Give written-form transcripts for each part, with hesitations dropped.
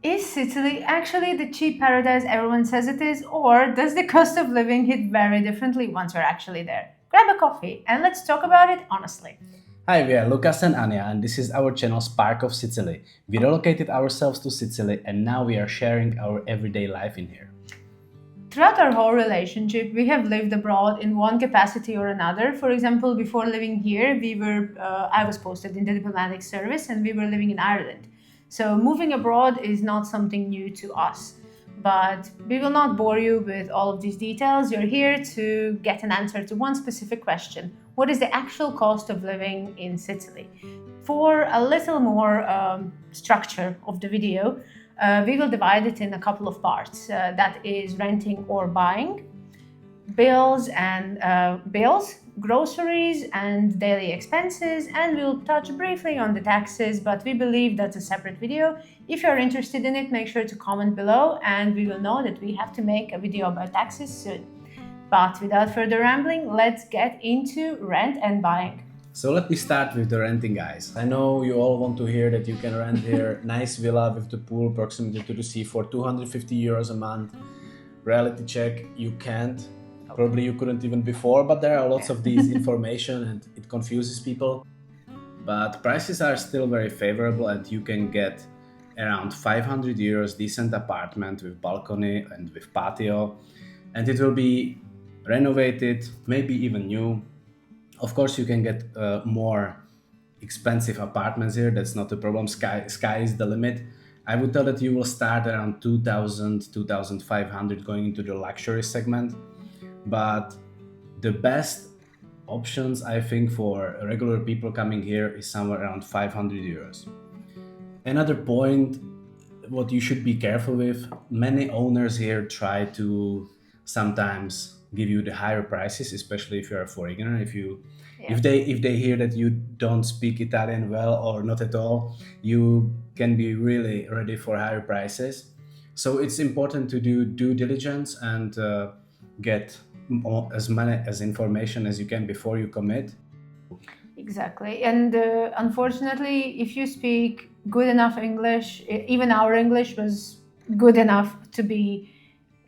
Is Sicily actually the cheap paradise everyone says it is, or does the cost of living hit very differently once you're actually there? Grab a coffee and let's talk about it honestly. Hi, we are Lukas and Annija, and this is our channel Spark of Sicily. We relocated ourselves to Sicily, and now we are sharing our everyday life in here. Throughout our whole relationship, we have lived abroad in one capacity or another. For example, before living here, I was posted in the diplomatic service and we were living in Ireland. So moving abroad is not something new to us. But we will not bore you with all of these details. You're here to get an answer to one specific question. What is the actual cost of living in Sicily? For a little more structure of the video, we will divide it in a couple of parts. That is renting or buying, bills, groceries and daily expenses, and we'll touch briefly on the taxes, but we believe that's a separate video. If you're interested in it, make sure to comment below and we will know that we have to make a video about taxes soon. But without further rambling, let's get into rent and buying. So let me start with the renting, guys. I know you all want to hear that you can rent here nice villa with the pool proximity to the sea for 250 euros a month. Reality check, you can't. Probably you couldn't even before, but there are lots of these information and it confuses people. But prices are still very favorable and you can get around 500 euros decent apartment with balcony and with patio. And it will be renovated, maybe even new. Of course, you can get more expensive apartments here. That's not a problem. Sky is the limit. I would tell that you will start around 2000, 2500 going into the luxury segment. But the best options, I think, for regular people coming here is somewhere around 500 euros. Another point, what you should be careful with, many owners here try to sometimes give you the higher prices, especially if you're a foreigner. If they hear that you don't speak Italian well or not at all, you can be really ready for higher prices. So it's important to do due diligence and get as many as information as you can before you commit. Exactly. And unfortunately, if you speak good enough English, even our English was good enough to be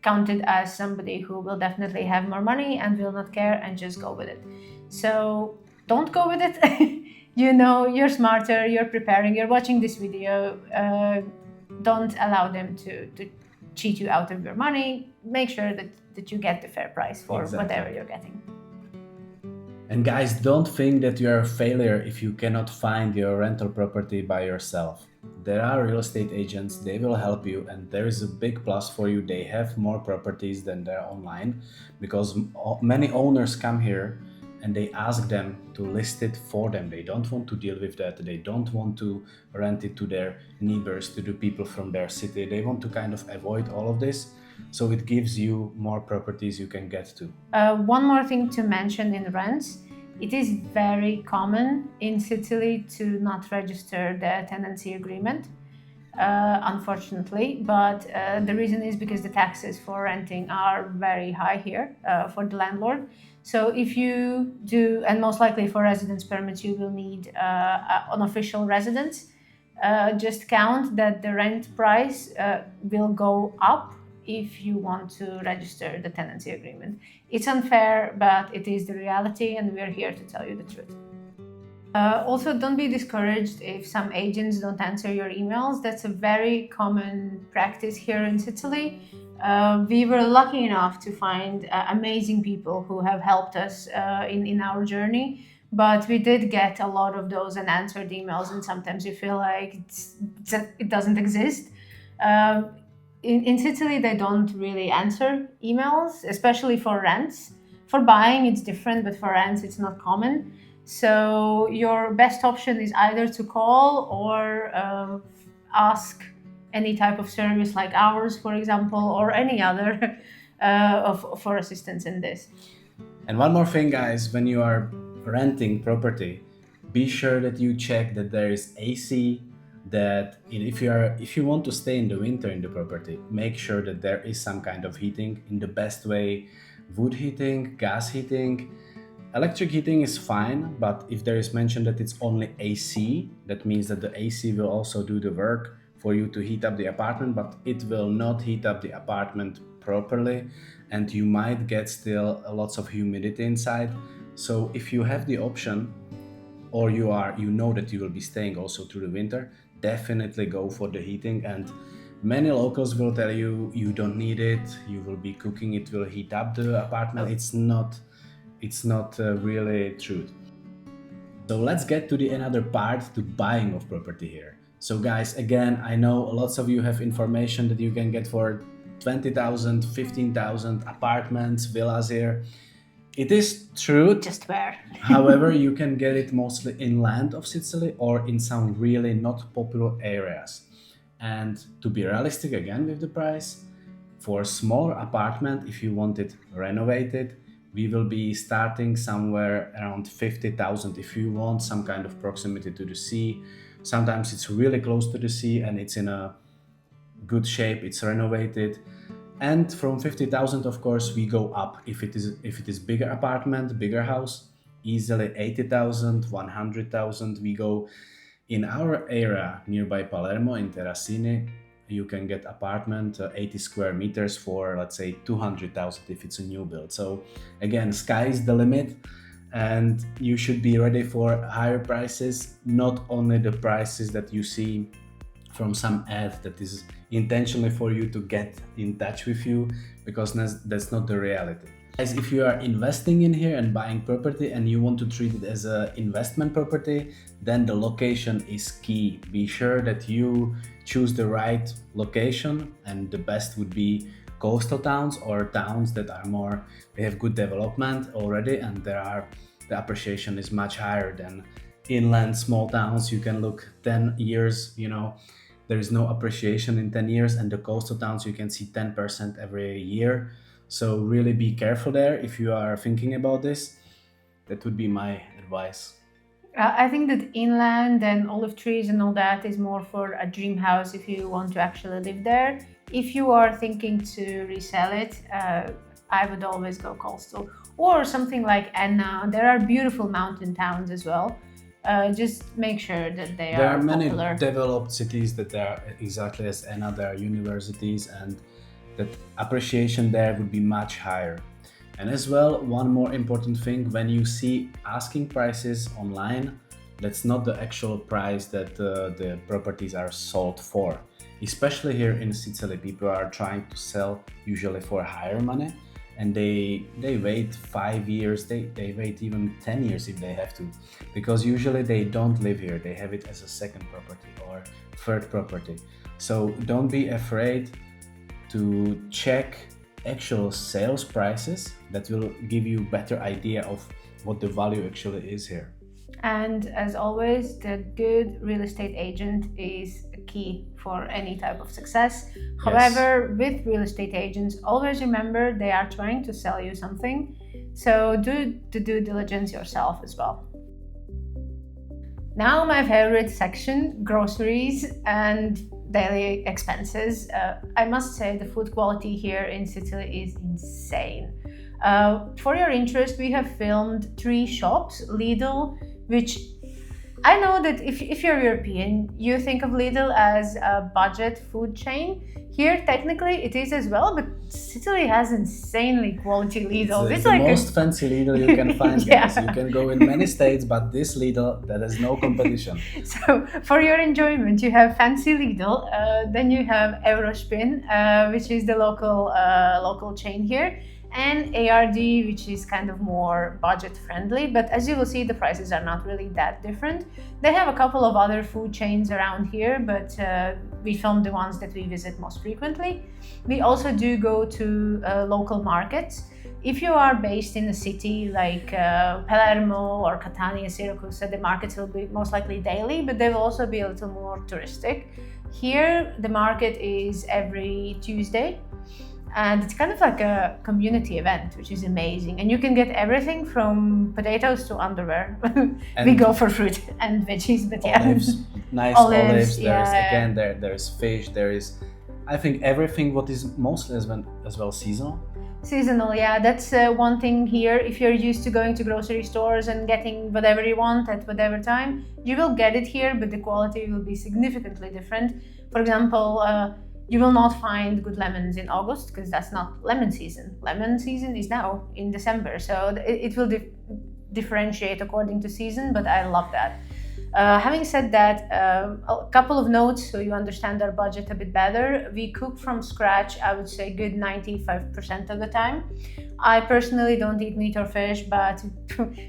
counted as somebody who will definitely have more money and will not care and just go with it. So don't go with it. You know, you're smarter, you're preparing, you're watching this video. Don't allow them to cheat you out of your money. Make sure that you get the fair price for whatever you're getting. And guys, don't think that you're a failure if you cannot find your rental property by yourself. There are real estate agents, they will help you, and there is a big plus for you. They have more properties than they're online because many owners come here and they ask them to list it for them. They don't want to deal with that. They don't want to rent it to their neighbors, to the people from their city. They want to kind of avoid all of this. So it gives you more properties you can get to. One more thing to mention in rents. It is very common in Sicily to not register the tenancy agreement, unfortunately, but the reason is because the taxes for renting are very high here for the landlord. So if you do, and most likely for residence permits, you will need an official residence. Just count that the rent price will go up if you want to register the tenancy agreement. It's unfair, but it is the reality and we're here to tell you the truth. Also, don't be discouraged if some agents don't answer your emails. That's a very common practice here in Sicily. We were lucky enough to find amazing people who have helped us in our journey, but we did get a lot of those unanswered emails and sometimes you feel like it doesn't exist. In Sicily, they don't really answer emails, especially for rents. For buying, it's different, but for rents, it's not common. So your best option is either to call or ask any type of service like ours, for example, or any other for assistance in this. And one more thing, guys, when you are renting property, be sure that you check that there is AC, that if you want to stay in the winter in the property, make sure that there is some kind of heating in the best way. Wood heating, gas heating, electric heating is fine, but if there is mention that it's only AC, that means that the AC will also do the work for you to heat up the apartment, but it will not heat up the apartment properly, and you might get still lots of humidity inside. So if you have the option, or you know that you will be staying also through the winter, definitely go for the heating. And many locals will tell you you don't need it, you will be cooking, it will heat up the apartment. It's not really true. So let's get to the another part, to buying of property here. So guys, again, I know lots of you have information that you can get for 20,000, 15,000 apartments, villas here. It is true. Just where? However, you can get it mostly inland of Sicily or in some really not popular areas. And to be realistic again with the price, for a smaller apartment, if you want it renovated, we will be starting somewhere around 50,000 if you want some kind of proximity to the sea. Sometimes it's really close to the sea and it's in a good shape, it's renovated. And from 50,000, of course, we go up. If it is bigger apartment, bigger house, easily 80,000, 100,000. We go in our area nearby Palermo in Terracini. You can get apartment 80 square meters for, let's say, 200,000 if it's a new build. So again, sky is the limit, and you should be ready for higher prices, not only the prices that you see from some ad that is intentionally for you to get in touch with you, because that's not the reality. Guys, if you are investing in here and buying property and you want to treat it as an investment property, then the location is key. Be sure that you choose the right location, and the best would be coastal towns or towns that are more, they have good development already, and the appreciation is much higher than inland small towns. You can look 10 years, there is no appreciation in 10 years, and the coastal towns you can see 10% every year. So really be careful there if you are thinking about this. That would be my advice. I think that inland and olive trees and all that is more for a dream house if you want to actually live there. If you are thinking to resell it, I would always go coastal or something like Annija. There are beautiful mountain towns as well. Just make sure that they there are many popular. Developed cities that are exactly as Annija. There are universities, and that appreciation there would be much higher. And as well, one more important thing, when you see asking prices online, that's not the actual price that the properties are sold for. Especially here in Sicily, people are trying to sell usually for higher money, and they wait 5 years, they wait even 10 years if they have to, because usually they don't live here, they have it as a second property or third property. So don't be afraid to check actual sales prices. That will give you a better idea of what the value actually is here. And as always, the good real estate agent is key for any type of success. Yes. However, with real estate agents, always remember they are trying to sell you something. So do the due diligence yourself as well. Now my favorite section, groceries and daily expenses. I must say the food quality here in Sicily is insane. For your interest, we have filmed 3 shops, Lidl, which I know that if you're European, you think of Lidl as a budget food chain. Here, technically, it is as well, but Sicily has insanely quality Lidl. It's the like most fancy Lidl you can find. Yeah. Guys. You can go in many states, but this Lidl, there is no competition. So, for your enjoyment, you have fancy Lidl, then you have Eurospin, which is the local chain here, and ARD, which is kind of more budget friendly, but as you will see, the prices are not really that different. They have a couple of other food chains around here, but we filmed the ones that we visit most frequently. We also do go to local markets. If you are based in a city like Palermo or Catania, Syracuse, the markets will be most likely daily, but they will also be a little more touristic. Here, the market is every Tuesday, and it's kind of like a community event, which is amazing. And you can get everything from potatoes to underwear. We go for fruit and veggies, but yeah. Olives, nice olives. Yeah. There's fish. There is, I think, everything what is mostly as well seasonal. Seasonal, yeah. That's one thing here. If you're used to going to grocery stores and getting whatever you want at whatever time, you will get it here, but the quality will be significantly different. For example, you will not find good lemons in August because that's not lemon season. Lemon season is now in December, so it will differentiate according to season, but I love that. Having said that, a couple of notes so you understand our budget a bit better. We cook from scratch, I would say good 95% of the time. I personally don't eat meat or fish, but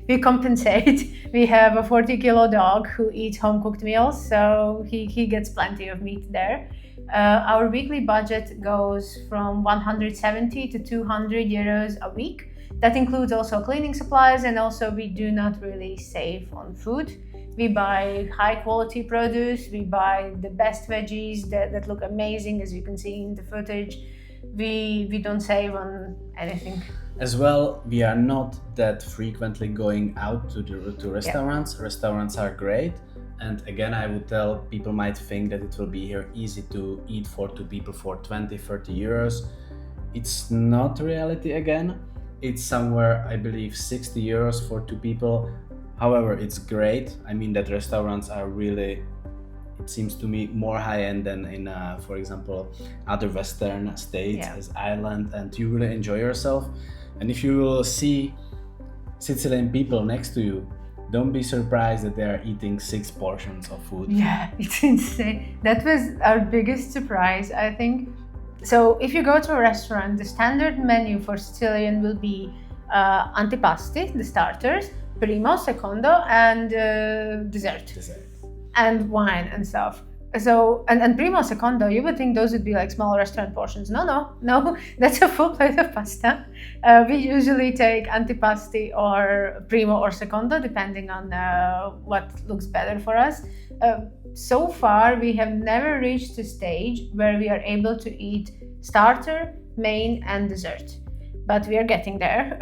we compensate. We have a 40-kilo dog who eats home-cooked meals, so he gets plenty of meat there. Our weekly budget goes from 170 to 200 euros a week. That includes also cleaning supplies, and also we do not really save on food. We buy high quality produce, we buy the best veggies that look amazing, as you can see in the footage. We don't save on anything. As well, we are not that frequently going out to restaurants. Yeah. Restaurants are great. And again, I would tell people might think that it will be here easy to eat for two people for 20, 30 euros. It's not reality again. It's somewhere, I believe, 60 euros for two people. However, it's great. I mean that restaurants are really, it seems to me, more high-end than in, for example, other Western states as Ireland, and you really enjoy yourself. And if you will see Sicilian people next to you, don't be surprised that they are eating 6 portions of food. Yeah, it's insane. That was our biggest surprise, I think. So if you go to a restaurant, the standard menu for Sicilian will be antipasti, the starters, primo, secondo, and dessert. And wine and stuff. So, and primo, secondo, you would think those would be like small restaurant portions. No, that's a full plate of pasta. We usually take antipasti or primo or secondo, depending on what looks better for us. So far, we have never reached a stage where we are able to eat starter, main, and dessert. But we are getting there.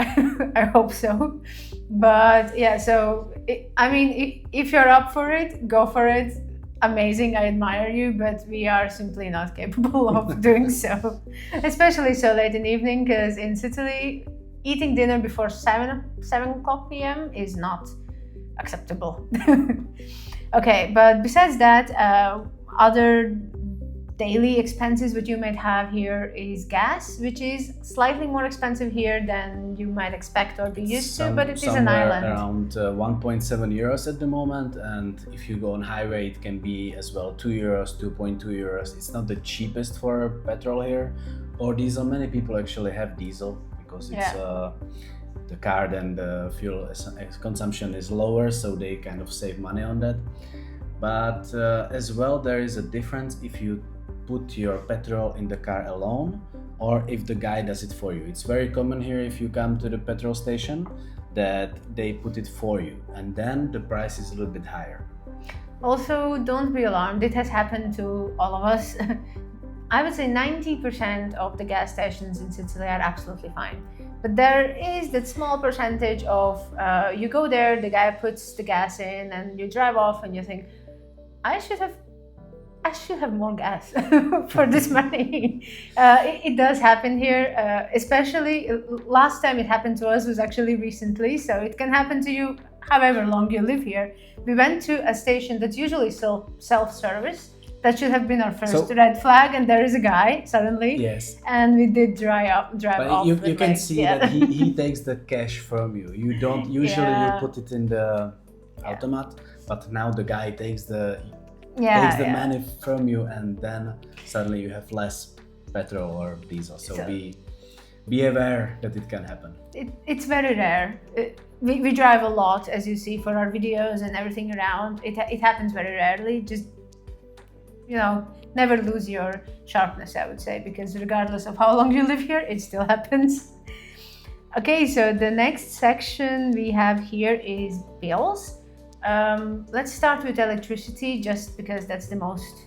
I hope so. But yeah, so if you're up for it, go for it. Amazing, I admire you, but we are simply not capable of doing so, especially so late in the evening, because in Sicily, eating dinner before 7 o'clock p.m. is not acceptable. Okay, but besides that, other daily expenses what you might have here is gas, which is slightly more expensive here than you might expect or be used to, but it is an island. Around 1.7 euros at the moment, and if you go on highway it can be as well 2 euros, 2.2 euros. It's not the cheapest for petrol here or diesel. Many people actually have diesel because it's the car, then the fuel consumption is lower, so they kind of save money on that. But as well, there is a difference if you put your petrol in the car alone or if the guy does it for you. It's very common here if you come to the petrol station that they put it for you, and then the price is a little bit higher. Also, don't be alarmed. It has happened to all of us. I would say 90% of the gas stations in Sicily are absolutely fine. But there is that small percentage of you go there, the guy puts the gas in, and you drive off and you think, I should have more gas for this money. It does happen here, especially last time it happened to us was actually recently, so it can happen to you however long you live here. We went to a station that's usually still self-service. That should have been our first red flag, and there is a guy suddenly. Yes. And we did drive off. You can see that he takes the cash from you. You don't usually you put it in the automat, but now the guy takes the money from you, and then suddenly you have less petrol or diesel. So be aware that it can happen. It's very rare. We drive a lot, as you see, for our videos and everything around. It happens very rarely. Just never lose your sharpness, I would say, because regardless of how long you live here, it still happens. Okay, so the next section we have here is bills. Let's start with electricity, just because that's the most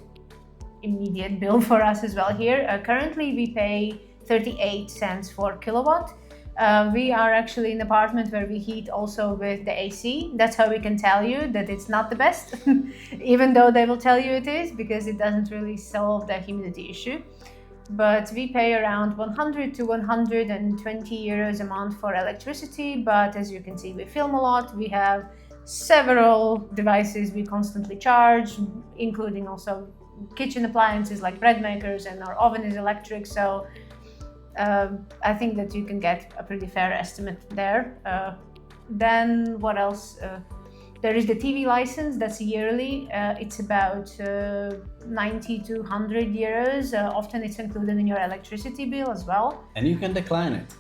immediate bill for us as well here. Currently, we pay 38 cents for kilowatt. We are actually in an apartment where we heat also with the AC. That's how we can tell you that it's not the best, even though they will tell you it is, because it doesn't really solve the humidity issue. But we pay around 100 to 120 euros a month for electricity. But as you can see, we film a lot. We have several devices we constantly charge, including also kitchen appliances like bread makers, and our oven is electric. So I think that you can get a pretty fair estimate there. Then what else? There is the TV license that's yearly. It's about 90 to 100 euros. Often it's included in your electricity bill as well. And you can decline it.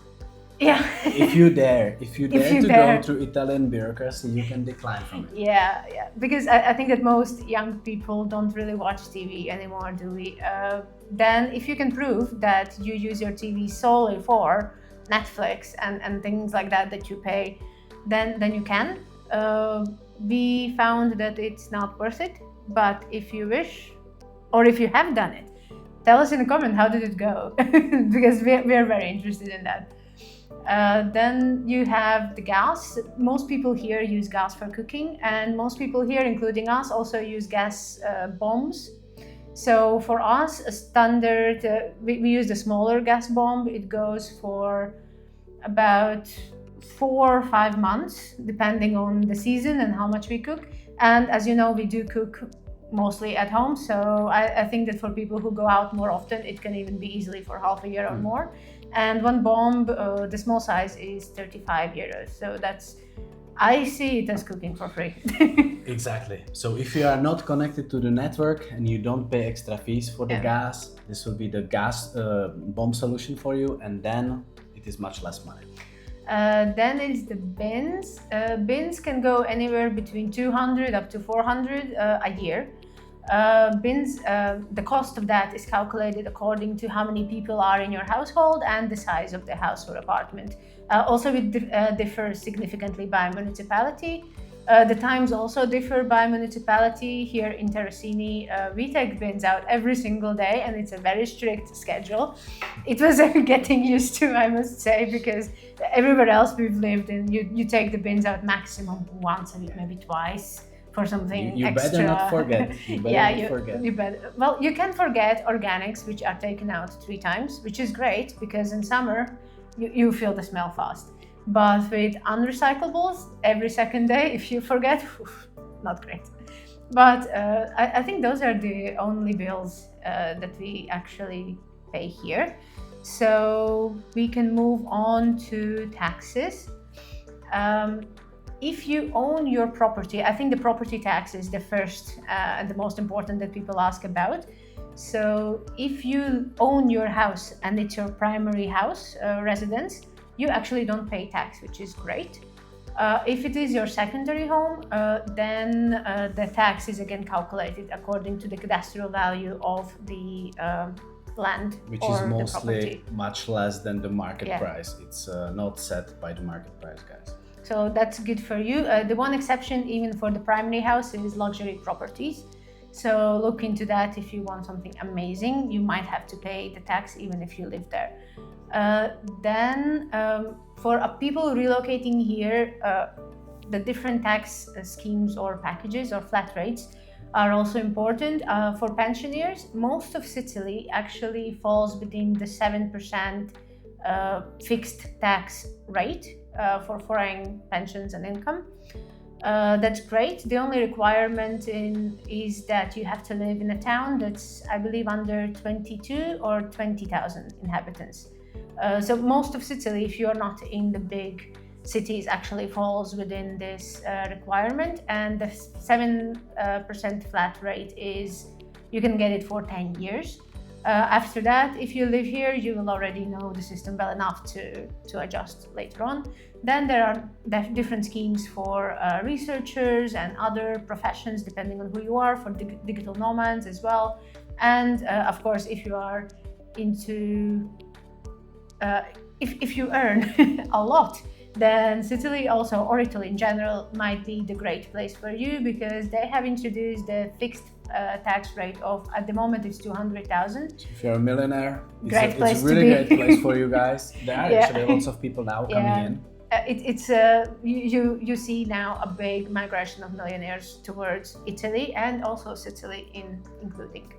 Yeah. If you dare to go through Italian bureaucracy, you can decline from it. Yeah. Because I think that most young people don't really watch TV anymore, do we? Then if you can prove that you use your TV solely for Netflix and things like that you pay, then you can. We found that it's not worth it, but if you wish, or if you have done it, tell us in the comment how did it go, because we're very interested in that. Then you have the gas. Most people here use gas for cooking, and most people here, including us, also use gas bombs. So for us, a standard, we use the smaller gas bomb. It goes for about 4 or 5 months, depending on the season and how much we cook. And as you know, we do cook mostly at home. So I think that for people who go out more often, it can even be easily for half a year or more. And one bomb, the small size, is 35 euros. So I see it as cooking for free. Exactly. So if you are not connected to the network and you don't pay extra fees for the gas, this will be the gas bomb solution for you, and then it is much less money. Then it's the bins. Bins can go anywhere between 200 up to 400 a year. Bins, the cost of that is calculated according to how many people are in your household and the size of the house or apartment. Also, it differs significantly by municipality. The times also differ by municipality. Here in Terracini, we take bins out every single day, and it's a very strict schedule. It was getting used to, I must say, because everywhere else we've lived in, you take the bins out maximum once a week, maybe twice for something you extra. Better not forget. You better Well, you can forget organics, which are taken out 3 times, which is great because in summer you feel the smell fast. But with unrecyclables, every second day, if you forget, not great. But I think those are the only bills that we actually pay here. So we can move on to taxes. If you own your property, I think the property tax is the first and the most important that people ask about. So if you own your house and it's your primary house residence, you actually don't pay tax, which is great. If it is your secondary home, then the tax is again calculated according to the cadastral value of the land, which or is mostly the property. Much less than the market price. It's not set by the market price, guys. So that's good for you. The one exception, even for the primary house, is luxury properties. So look into that. If you want something amazing, you might have to pay the tax even if you live there. Then for people relocating here, the different tax schemes or packages or flat rates are also important. For pensioners, most of Sicily actually falls within the 7% fixed tax rate for foreign pensions and income. That's great. The only requirement is that you have to live in a town that's, I believe, under 22 or 20,000 inhabitants. So most of Sicily, if you're not in the big cities, actually falls within this requirement. And the 7% flat rate is, you can get it for 10 years. After that, if you live here, you will already know the system well enough to adjust later on. Then there are different schemes for researchers and other professions, depending on who you are, for digital nomads as well. And of course, if you are into, if you earn a lot, then Sicily also, or Italy in general, might be the great place for you, because they have introduced the fixed tax rate of, at the moment, it's 200,000. If you're a millionaire, it's a really great place for you guys. There are actually lots of people now coming in. You see now a big migration of millionaires towards Italy and also Sicily including.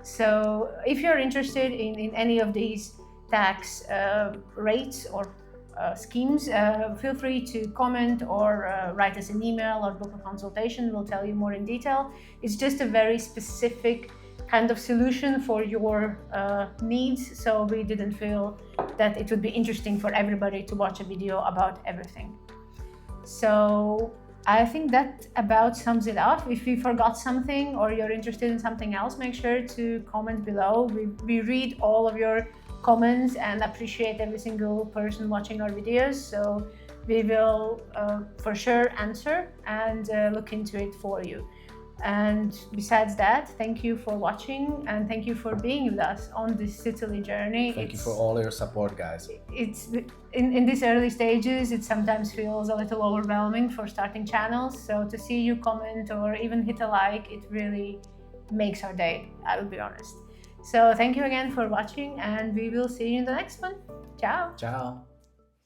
So if you're interested in any of these tax rates or schemes, feel free to comment or write us an email or book a consultation. We'll tell you more in detail. It's just a very specific kind of solution for your needs. So we didn't feel that it would be interesting for everybody to watch a video about everything. So I think that about sums it up. If we forgot something or you're interested in something else, make sure to comment below. We read all of your comments and appreciate every single person watching our videos. So we will for sure answer and look into it for you. And besides that, thank you for watching and thank you for being with us on this Sicily journey. Thank you for all your support, guys. It's in these early stages, it sometimes feels a little overwhelming for starting channels. So to see you comment or even hit a like, it really makes our day, I will be honest. So thank you again for watching and we will see you in the next one. Ciao. Ciao.